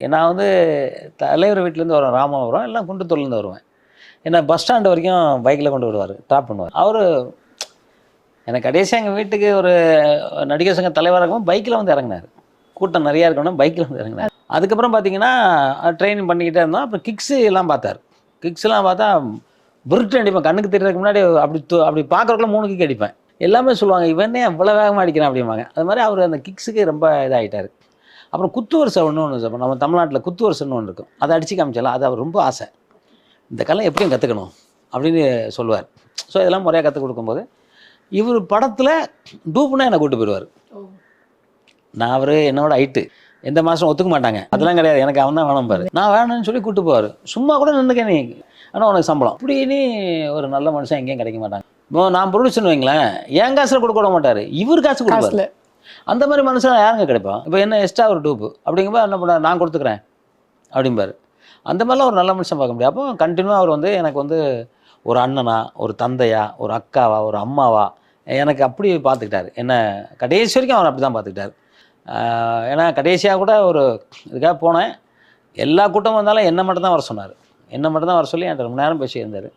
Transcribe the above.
நான் வந்து தலைவர் வீட்டிலேருந்து வருவேன், ராமபுரம், எல்லாம் குன்றத்தூர்லேருந்து வருவேன். என்ன பஸ் ஸ்டாண்டு வரைக்கும் பைக்கில் கொண்டு விடுவார், ட்ராப் பண்ணுவார். அவர் எனக்கு கடைசியாக எங்கள் வீட்டுக்கு ஒரு நடிகர் சங்க தலைவராக இருக்கும் பைக்கில் வந்து இறங்கினார். கூட்டம் நிறையா இருக்கணும், பைக்கில் வந்து இறங்கினார். அதுக்கப்புறம் பார்த்தீங்கன்னா ட்ரைனிங் பண்ணிக்கிட்டே இருந்தோம். அப்புறம் கிக்ஸு எல்லாம் பார்த்தார். கிக்ஸ்லாம் பார்த்தா புருட்டு அடிப்பேன், கண்ணுக்கு தெரியறதுக்கு முன்னாடி அப்படி பார்க்குறக்குள்ள 3 கிக் அடிப்பேன். எல்லாமே சொல்லுவாங்க, இவனே இவ்வளோ வேகமாக அடிக்கிறான் அப்படிம்பாங்க. அது மாதிரி அவர் அந்த கிக்ஸுக்கு ரொம்ப இதாகிட்டார். அப்புறம் குத்து வரிசை ஒன்று இப்போ நம்ம தமிழ்நாட்டில் குத்து வரிசைன்னு ஒன்று இருக்கும், அதை அடித்து காமிச்சாலும் அது அவர் ரொம்ப ஆசை. இந்த கலை எப்படியும் கற்றுக்கணும் அப்படின்னு சொல்லுவார். ஸோ இதெல்லாம் முறையாக கற்றுக் கொடுக்கும்போது இவர் படத்தில் டூப்புனா என்னை கூப்பிட்டு போயிடுவார். நான் அவர் என்னோட ஹைட்டு, எந்த மாதம் ஒத்துக்க மாட்டாங்க, அதெல்லாம் கிடையாது, எனக்கு அவன் தான் வேணும் பாரு, நான் வேணும்னு சொல்லி கூப்பிட்டு போவார். சும்மா கூட நின்றுக்க நீ, ஆனால் உனக்கு சம்பளம் அப்படின்னு. ஒரு நல்ல மனுஷன் எங்கேயும் கிடைக்க மாட்டாங்க. நான் ப்ரொடியூசர்னு வைங்களேன், என் காசில் கொடுக்க விட மாட்டார், இவர் காசு கொடுப்பாரு. அந்த மாதிரி மனுஷன் யாருங்க கிடைப்பான்? இப்போ என்ன எக்ஸ்ட்ரா ஒரு டூப்பு அப்படிங்கும்போது என்ன பண்ண, நான் கொடுத்துக்கிறேன் அப்படிம்பாரு. அந்த மாதிரிலாம் ஒரு நல்ல மனுஷன் பார்க்க முடியாது. அப்போ கண்டினியூவாக அவர் வந்து எனக்கு வந்து ஒரு அண்ணனா, ஒரு தந்தையா, ஒரு அக்காவா, ஒரு அம்மாவா எனக்கு அப்படி பார்த்துக்கிட்டாரு. என்ன கடைசி வரைக்கும் அவர் அப்படி தான் பார்த்துக்கிட்டாரு. ஏன்னா கடைசியாக கூட ஒரு இதுக்காக போனேன், எல்லா கூட்டமும் வந்தாலும் என்னை மட்டும் தான் வர சொன்னார். என்னை மட்டும் தான் வர சொல்லி என்கிட்ட ரொம்ப நேரம் பேசியிருந்தார்.